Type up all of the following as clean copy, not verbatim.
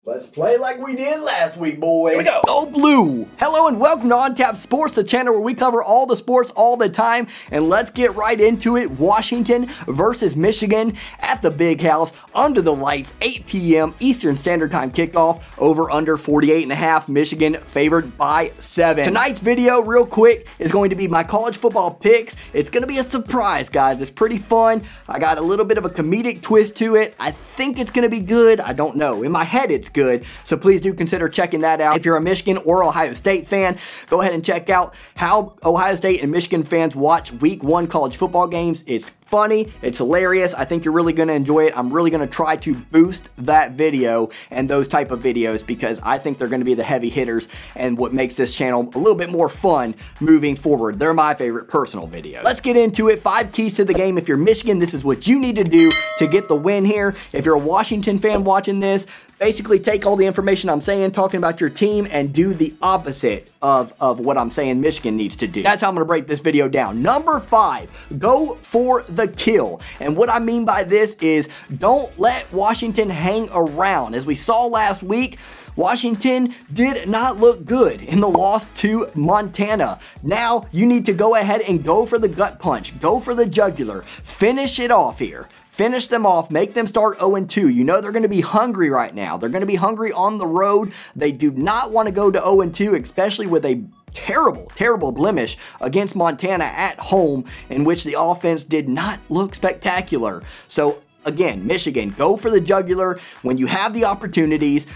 Let's play like we did last week, boys. Here we go. Go Blue. Hello and welcome to On Tap Sports, the channel where we cover all the sports all the time. And let's get right into it. Washington versus Michigan at the Big House under the lights, 8 p.m. Eastern Standard Time kickoff. Over under 48.5. Michigan favored by 7. Tonight's video, real quick, is going to be my college football picks. It's going to be a surprise, guys. It's pretty fun. I got a little bit of a comedic twist to it. I think it's going to be good. I don't know. In my head, it's good, so please do consider checking that out. If you're a Michigan or Ohio State fan, go ahead and check out how Ohio State and Michigan fans watch week 1 college football games. It's funny, it's hilarious. I think you're really going to enjoy it. I'm really going to try to boost that video and those type of videos because I think they're going to be the heavy hitters and what makes this channel a little bit more fun moving forward. They're my favorite personal videos. Let's get into it. 5 keys to the game. If you're Michigan, this is what you need to do to get the win here. If you're a Washington fan watching this, basically take all the information I'm saying, talking about your team, and do the opposite of what I'm saying Michigan needs to do. That's how I'm going to break this video down. Number 5, go for the kill. And what I mean by this is don't let Washington hang around. As we saw last week, Washington did not look good in the loss to Montana. Now you need to go ahead and go for the gut punch. Go for the jugular. Finish it off here. Finish them off. Make them start 0-2. You know they're going to be hungry right now. They're going to be hungry on the road. They do not want to go to 0-2, especially with a terrible blemish against Montana at home, in which the offense did not look spectacular. So again, Michigan, go for the jugular when you have the opportunities.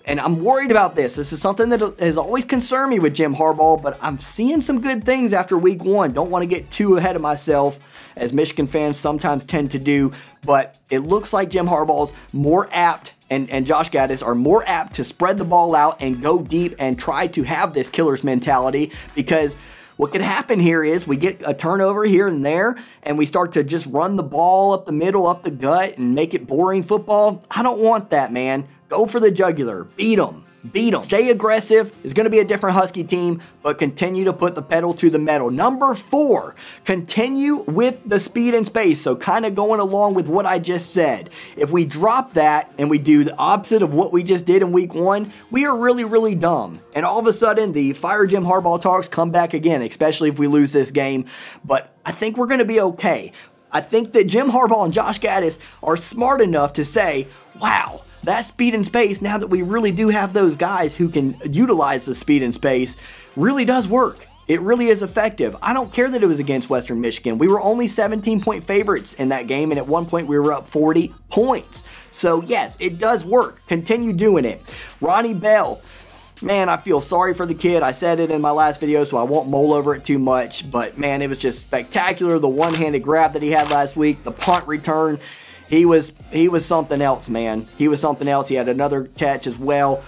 And I'm worried about this. This is something that has always concerned me with Jim Harbaugh, but I'm seeing some good things after week 1. Don't want to get too ahead of myself, as Michigan fans sometimes tend to do, but it looks like Jim Harbaugh's more apt and Josh Gaddis are more apt to spread the ball out and go deep and try to have this killer's mentality, because what could happen here is we get a turnover here and there, and we start to just run the ball up the middle, up the gut, and make it boring football. I don't want that, man. Go for the jugular. Beat them. Beat them. Stay aggressive. It's going to be a different Husky team, but continue to put the pedal to the metal. Number 4, continue with the speed and space. So kind of going along with what I just said. If we drop that and we do the opposite of what we just did in week 1, we are really dumb. And all of a sudden, the fire Jim Harbaugh talks come back again, especially if we lose this game. But I think we're going to be okay. I think that Jim Harbaugh and Josh Gaddis are smart enough to say, wow, that speed and space, now that we really do have those guys who can utilize the speed and space, really does work. It really is effective. I don't care that it was against Western Michigan. We were only 17-point favorites in that game, and at one point we were up 40 points. So yes, it does work. Continue doing it. Ronnie Bell. Man, I feel sorry for the kid. I said it in my last video, so I won't mull over it too much. But man, it was just spectacular. The one-handed grab that he had last week, the punt return. He was something else, man. He was something else. He had another catch as well.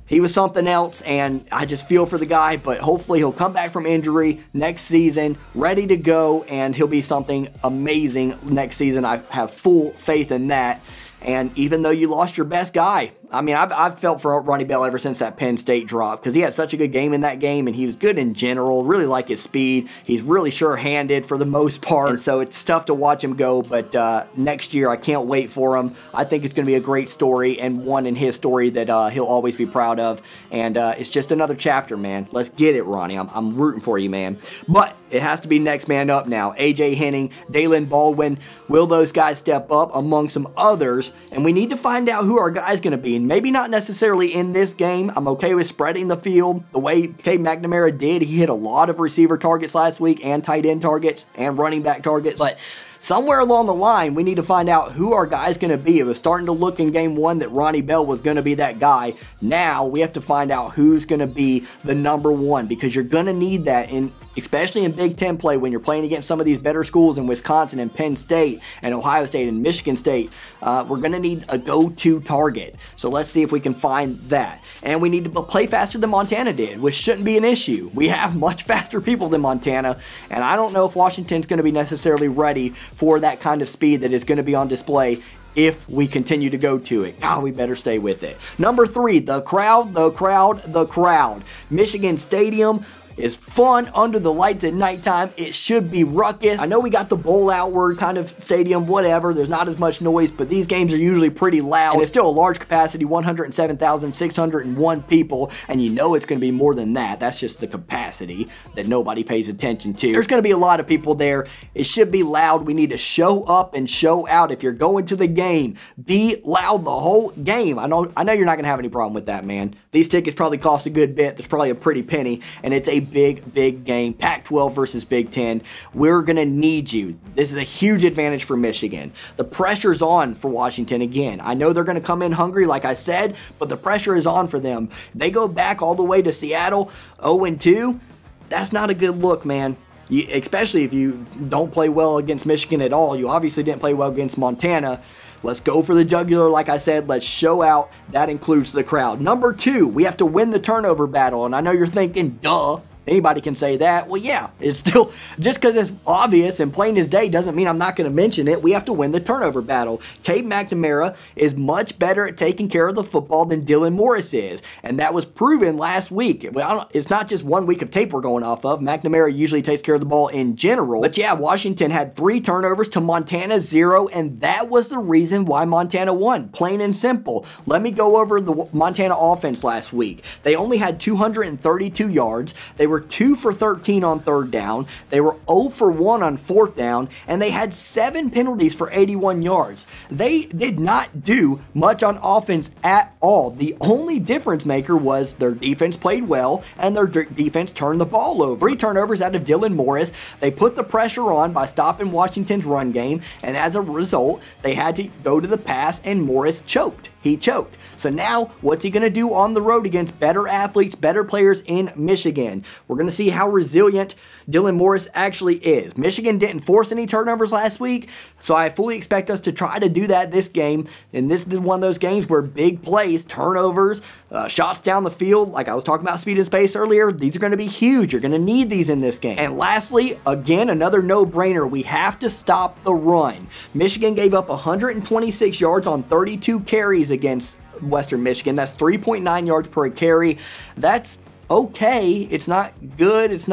He was something else, and I just feel for the guy, but hopefully he'll come back from injury next season, ready to go, and he'll be something amazing next season. I have full faith in that. And even though you lost your best guy, I mean, I've felt for Ronnie Bell ever since that Penn State drop, because he had such a good game in that game, and he was good in general. Really like his speed. He's really sure-handed for the most part, and so it's tough to watch him go, but next year, I can't wait for him. I think it's going to be a great story, and one in his story that he'll always be proud of, and it's just another chapter, man. Let's get it, Ronnie. I'm rooting for you, man. But it has to be next man up now. AJ Henning, Daylen Baldwin, will those guys step up among some others? And we need to find out who our guy's going to be. And maybe not necessarily in this game. I'm okay with spreading the field the way Cade McNamara did. He hit a lot of receiver targets last week, and tight end targets, and running back targets. But somewhere along the line, we need to find out who our guy's going to be. It was starting to look in game 1 that Ronnie Bell was going to be that guy. Now we have to find out who's going to be the number 1, because you're going to need that, especially in Big Ten play, when you're playing against some of these better schools in Wisconsin and Penn State and Ohio State and Michigan State. We're going to need a go-to target. So let's see if we can find that. And we need to play faster than Montana did, which shouldn't be an issue. We have much faster people than Montana, and I don't know if Washington's going to be necessarily ready for that kind of speed that is going to be on display if we continue to go to it. God, we better stay with it. Number 3, the crowd. Michigan Stadium. is fun under the lights at nighttime. It should be ruckus. I know we got the bowl outward kind of stadium, whatever. There's not as much noise, but these games are usually pretty loud. And it's still a large capacity, 107,601 people, and you know it's going to be more than that. That's just the capacity that nobody pays attention to. There's going to be a lot of people there. It should be loud. We need to show up and show out. If you're going to the game, be loud the whole game. I know you're not going to have any problem with that, man. These tickets probably cost a good bit. There's probably a pretty penny, and it's a big game. Pac-12 versus Big Ten. We're going to need you. This is a huge advantage for Michigan. The pressure's on for Washington again. I know they're going to come in hungry, like I said, but the pressure is on for them. They go back all the way to Seattle, 0-2. That's not a good look, man. Especially if you don't play well against Michigan at all. You obviously didn't play well against Montana. Let's go for the jugular, like I said. Let's show out. That includes the crowd. Number 2, we have to win the turnover battle. And I know you're thinking, duh. Anybody can say that. Well, yeah, it's still, just because it's obvious and plain as day doesn't mean I'm not going to mention it. We have to win the turnover battle. Cade McNamara is much better at taking care of the football than Daylen Morris is, and that was proven last week. Well, it's not just 1 week of tape we're going off of. McNamara usually takes care of the ball in general, but yeah, Washington had 3 turnovers to Montana 0, and that was the reason why Montana won, plain and simple. Let me go over the Montana offense last week. They only had 232 yards. They were 2 for 13 on 3rd down. They were 0 for 1 on 4th down, and they had 7 penalties for 81 yards. They did not do much on offense at all. The only difference maker was their defense played well, and their defense turned the ball over. 3 turnovers out of Daylen Morris. They put the pressure on by stopping Washington's run game, and as a result, they had to go to the pass, and Morris choked. He choked. So now, what's he going to do on the road against better athletes, better players in Michigan? We're going to see how resilient Daylen Morris actually is. Michigan didn't force any turnovers last week, so I fully expect us to try to do that this game. And this is one of those games where big plays, turnovers, shots down the field, like I was talking about speed and space earlier, these are going to be huge. You're going to need these in this game. And lastly, again, another no-brainer. We have to stop the run. Michigan gave up 126 yards on 32 carries against Western Michigan. That's 3.9 yards per carry. That's okay. It's not good. It's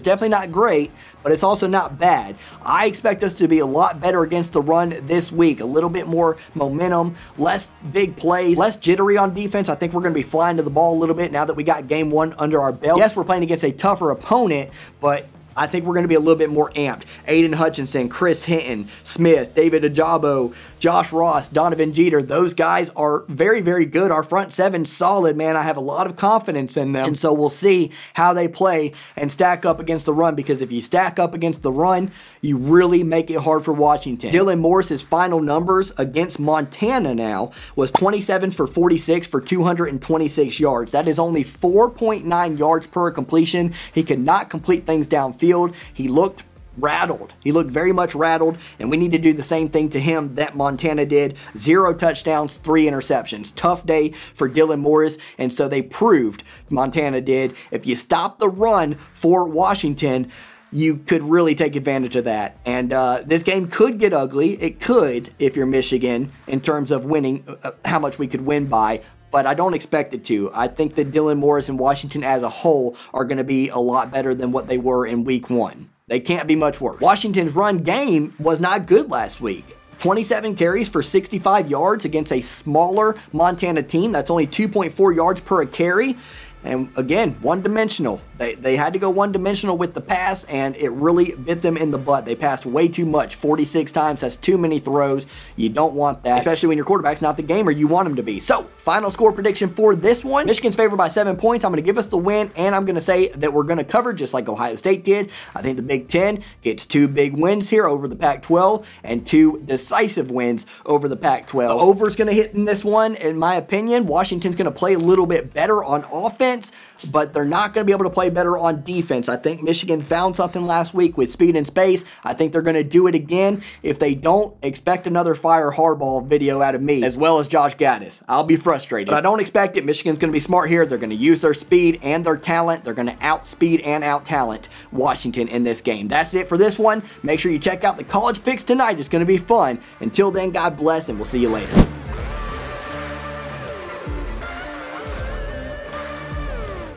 definitely not great, but it's also not bad. I expect us to be a lot better against the run this week. A little bit more momentum, less big plays, less jittery on defense. I think we're going to be flying to the ball a little bit now that we got game 1 under our belt. Yes, we're playing against a tougher opponent, but I think we're going to be a little bit more amped. Aiden Hutchinson, Chris Hinton, Smith, David Ajabo, Josh Ross, Donovan Jeter, those guys are very, very good. Our front 7's solid, man. I have a lot of confidence in them. And so we'll see how they play and stack up against the run, because if you stack up against the run, you really make it hard for Washington. Daylen Morris's final numbers against Montana now was 27 for 46 for 226 yards. That is only 4.9 yards per completion. He could not complete things downfield. He looked rattled. He looked very much rattled, and we need to do the same thing to him that Montana did. 0 touchdowns, 3 interceptions. Tough day for Daylen Morris, and so they proved, Montana did, if you stop the run for Washington, you could really take advantage of that. And this game could get ugly. It could, if you're Michigan, in terms of winning, how much we could win by. But I don't expect it to. I think that Daylen Morris and Washington as a whole are going to be a lot better than what they were in week 1. They can't be much worse. Washington's run game was not good last week. 27 carries for 65 yards against a smaller Montana team. That's only 2.4 yards per carry. And again, one-dimensional. They had to go one-dimensional with the pass, and it really bit them in the butt. They passed way too much, 46 times. That's too many throws. You don't want that, especially when your quarterback's not the gamer you want him to be. So, final score prediction for this one. Michigan's favored by 7 points. I'm going to give us the win, and I'm going to say that we're going to cover just like Ohio State did. I think the Big Ten gets 2 big wins here over the Pac-12 and 2 decisive wins over the Pac-12. The over's going to hit in this one, in my opinion. Washington's going to play a little bit better on offense, but they're not going to be able to play better on defense. I think Michigan found something last week with speed and space. I think they're going to do it again. If they don't, expect another Fire Harbaugh video out of me, as well as Josh Gaddis. I'll be frustrated, but I don't expect it. Michigan's going to be smart here. They're going to use their speed and their talent. They're going to outspeed and out-talent Washington in this game. That's it for this one. Make sure you check out the college picks tonight. It's going to be fun. Until then, God bless, and we'll see you later.